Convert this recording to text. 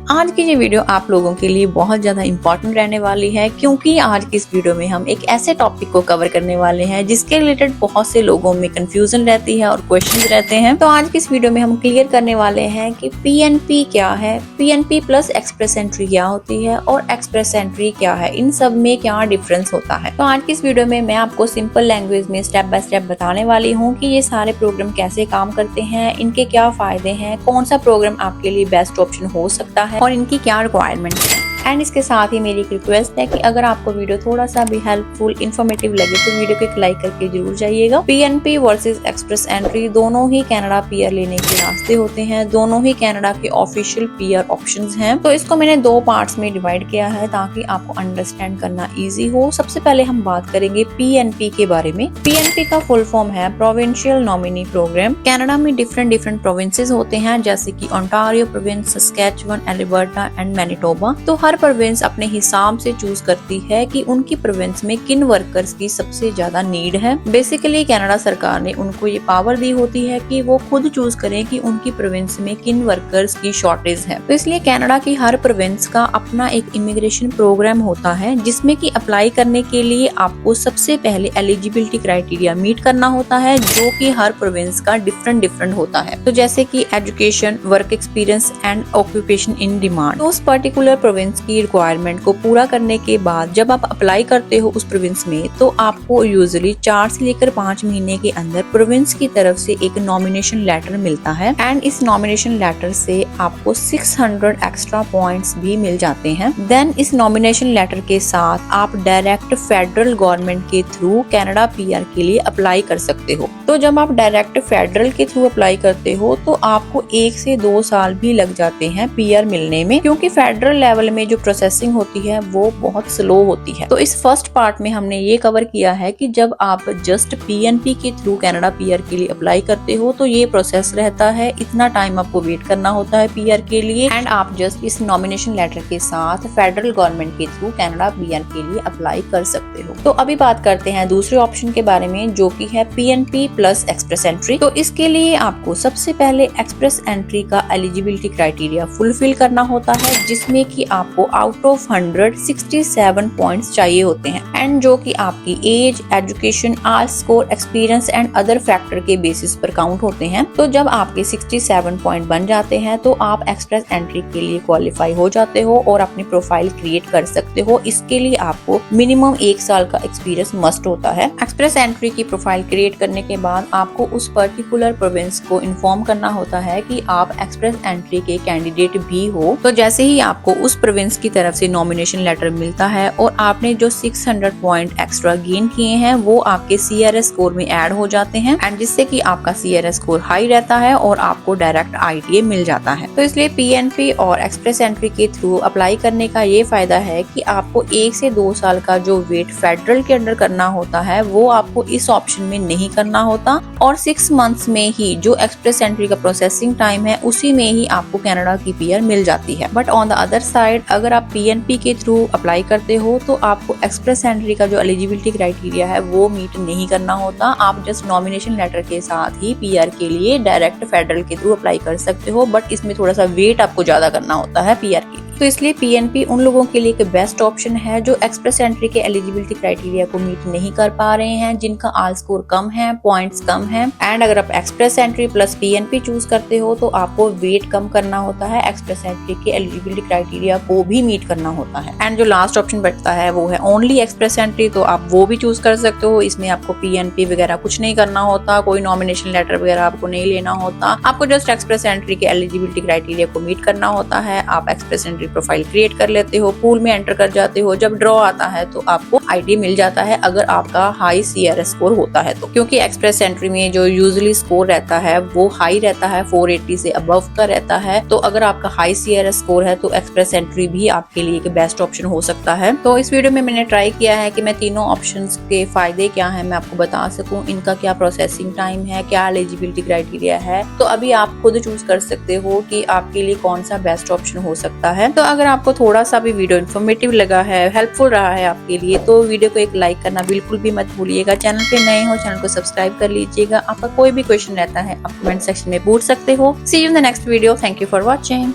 आज की ये वीडियो आप लोगों के लिए बहुत ज्यादा इम्पोर्टेंट रहने वाली है, क्योंकि आज की इस वीडियो में हम एक ऐसे टॉपिक को कवर करने वाले हैं जिसके रिलेटेड बहुत से लोगों में कंफ्यूजन रहती है और क्वेश्चंस रहते हैं। तो आज की इस वीडियो में हम क्लियर करने वाले हैं कि पीएनपी क्या है, पीएनपी प्लस एक्सप्रेस एंट्री क्या होती है और एक्सप्रेस एंट्री क्या है, इन सब में क्या डिफरेंस होता है। तो आज की इस वीडियो में मैं आपको सिंपल लैंग्वेज में स्टेप बाय स्टेप बताने वाली हूँ कि ये सारे प्रोग्राम कैसे काम करते हैं, इनके क्या फायदे हैं, कौन सा प्रोग्राम आपके लिए बेस्ट ऑप्शन हो सकता है और इनकी क्या रिक्वायरमेंट है। एंड इसके साथ ही मेरी एक रिक्वेस्ट है कि अगर आपको वीडियो थोड़ा सा भी हेल्पफुल इन्फॉर्मेटिव लगे तो वीडियो को एक लाइक करके जरूर जाइएगा। पीएनपी वर्सेस एक्सप्रेस एंट्री दोनों ही कनाडा पीआर लेने के रास्ते होते हैं, दोनों ही कनाडा के ऑफिशियल पीआर ऑप्शंस हैं। तो इसको मैंने दो पार्ट्स में डिवाइड किया है ताकि आपको अंडरस्टैंड करना इजी हो। सबसे पहले हम बात करेंगे पीएनपी के बारे में। पीएनपी का फुल फॉर्म है प्रोविंशियल नॉमिनी प्रोग्राम। कनाडा में डिफरेंट प्रोविंसेस होते हैं, जैसे कि Ontario province, Saskatchewan, Alberta and Manitoba. तो हर प्रोविंस अपने हिसाब से चूज करती है कि उनकी प्रोविंस में किन वर्कर्स की सबसे ज्यादा नीड है। बेसिकली कनाडा सरकार ने उनको ये पावर दी होती है कि वो खुद चूज करें कि उनकी प्रोविंस में किन वर्कर्स की शॉर्टेज है। तो इसलिए कनाडा की हर प्रोविंस का अपना एक इमिग्रेशन प्रोग्राम होता है, जिसमें कि अप्लाई करने के लिए आपको सबसे पहले एलिजिबिलिटी क्राइटेरिया मीट करना होता है, जो कि हर प्रोविंस का डिफरेंट होता है। तो जैसे कि education, work experience and occupation in demand. तो उस पर्टिकुलर प्रोविंस की रिक्वायरमेंट को पूरा करने के बाद जब आप अप्लाई करते हो उस प्रोविंस में, तो आपको यूजुअली 4 से लेकर 5 महीने के अंदर प्रोविंस की तरफ से एक नॉमिनेशन लेटर मिलता है। एंड इस नॉमिनेशन लेटर से आपको 600 एक्स्ट्रा पॉइंट्स भी मिल जाते हैं। देन इस नॉमिनेशन लेटर के साथ आप डायरेक्ट फेडरल गवर्नमेंट के थ्रू कनाडा पीआर के लिए अप्लाई कर सकते हो। तो जब आप डायरेक्ट फेडरल के थ्रू अप्लाई करते हो तो आपको 1 से 2 साल भी लग जाते हैं पीआर मिलने में, क्योंकि फेडरल लेवल में जो प्रोसेसिंग होती है वो बहुत स्लो होती है। तो इस फर्स्ट पार्ट में हमने ये कवर किया है कि जब आप जस्ट पीएनपी के थ्रू कनाडा पीआर के लिए अप्लाई करते हो तो ये प्रोसेस रहता है, इतना टाइम आपको वेट करना होता है पीआर के लिए। एंड आप जस्ट इस नॉमिनेशन लेटर के साथ फेडरल गवर्नमेंट के थ्रू कनाडा पीआर के लिए अप्लाई कर सकते हो। तो अभी बात करते हैं दूसरे ऑप्शन के बारे में, जो कि है पीएनपी प्लस एक्सप्रेस एंट्री। तो इसके लिए आपको सबसे पहले एक्सप्रेस एंट्री का एलिजिबिलिटी क्राइटेरिया फुलफिल करना होता है, जिसमें कि आपको आउट ऑफ 100 67 पॉइंट्स चाहिए होते हैं। एंड जो कि आपकी age, education, art score, experience and other factor के बेसिस पर काउंट होते हैं। तो जब आपके 67 पॉइंट बन जाते हैं तो आप एक्सप्रेस एंट्री के लिए क्वालिफाई हो जाते हो और अपनी प्रोफाइल क्रिएट कर सकते हो। इसके लिए आपको मिनिमम 1 साल का एक्सपीरियंस मस्ट होता है। एक्सप्रेस एंट्री की प्रोफाइल क्रिएट करने के बाद आपको उस पर्टिकुलर प्रोविंस को इन्फॉर्म करना होता है कि आप एक्सप्रेस एंट्री के कैंडिडेट भी हो। तो जैसे ही आपको उस प्रोविंस की तरफ से नॉमिनेशन लेटर मिलता है और आपने जो 600 पॉइंट एक्स्ट्रा गेन किए हैं वो आपके सीआरएस स्कोर में ऐड हो जाते हैं, एंड जिससे कि आपका सीआरएस स्कोर हाई रहता है और आपको डायरेक्ट आईटीए मिल जाता है। तो इसलिए पीएनपी और एक्सप्रेस एंट्री के थ्रू अप्लाई करने का ये फायदा है कि आपको 1 से 2 साल का जो वेट फेडरल के अंडर करना होता है वो आपको इस ऑप्शन में नहीं करना होता, और 6 मंथ्स में ही जो एक्सप्रेस एंट्री का प्रोसेसिंग टाइम है उसी में ही आपको कनाडा की पीआर मिल जाती है। But on the other side अगर आप पीएनपी के थ्रू अप्लाई करते हो तो आपको एक्सप्रेस एंट्री का जो एलिजिबिलिटी क्राइटेरिया है वो मीट नहीं करना होता। आप जस्ट नॉमिनेशन लेटर के साथ ही पीआर के लिए डायरेक्ट फेडरल के थ्रू अप्लाई कर सकते हो, बट इसमें थोड़ा सा वेट आपको ज्यादा करना होता है पीआर के लिए। तो इसलिए पीएनपी उन लोगों के लिए एक बेस्ट ऑप्शन है जो एक्सप्रेस एंट्री के एलिजिबिलिटी क्राइटेरिया को मीट नहीं कर पा रहे हैं, जिनका आल स्कोर कम है, पॉइंट्स कम है। एंड अगर आप express entry plus PNP choose करते हो तो आपको वेट कम करना होता है, एक्सप्रेस एंट्री के एलिजिबिलिटी क्राइटेरिया को भी मीट करना होता है। एंड जो लास्ट ऑप्शन बचता है वो है ओनली एक्सप्रेस एंट्री, तो आप वो भी चूज कर सकते हो। इसमें आपको पीएनपी वगैरह कुछ नहीं करना होता, कोई नॉमिनेशन लेटर वगैरह आपको नहीं लेना होता, आपको जस्ट एक्सप्रेस एंट्री के एलिजिबिलिटी क्राइटेरिया को मीट करना होता है। आप एक्सप्रेस एंट्री प्रोफाइल क्रिएट कर लेते हो, पूल में एंटर कर जाते हो, जब ड्रॉ आता है तो आपको आईडी मिल जाता है अगर आपका हाई सीआरएस स्कोर होता है तो, क्योंकि एक्सप्रेस एंट्री में जो यूजुअली स्कोर रहता है वो हाई रहता है, 480 से अबव का रहता है। तो अगर आपका हाई सीआरएस स्कोर है तो एक्सप्रेस एंट्री भी आपके लिए एक बेस्ट ऑप्शन हो सकता है। तो इस वीडियो में मैंने ट्राई किया है कि मैं तीनों ऑप्शंस के फायदे क्या हैं मैं आपको बता सकूं, इनका क्या प्रोसेसिंग टाइम है, क्या एलिजिबिलिटी क्राइटेरिया है। तो अभी आप खुद चूज कर सकते हो कि आपके लिए कौन सा बेस्ट ऑप्शन हो सकता है। तो अगर आपको थोड़ा सा भी वीडियो इन्फॉर्मेटिव लगा है, हेल्पफुल रहा है आपके लिए, तो वीडियो को एक लाइक करना बिल्कुल भी मत भूलिएगा। चैनल पे नए हो चैनल को सब्सक्राइब कर लीजिएगा। आपका कोई भी क्वेश्चन रहता है आप कमेंट सेक्शन में पूछ सकते हो। See you in the next video. Thank you for watching.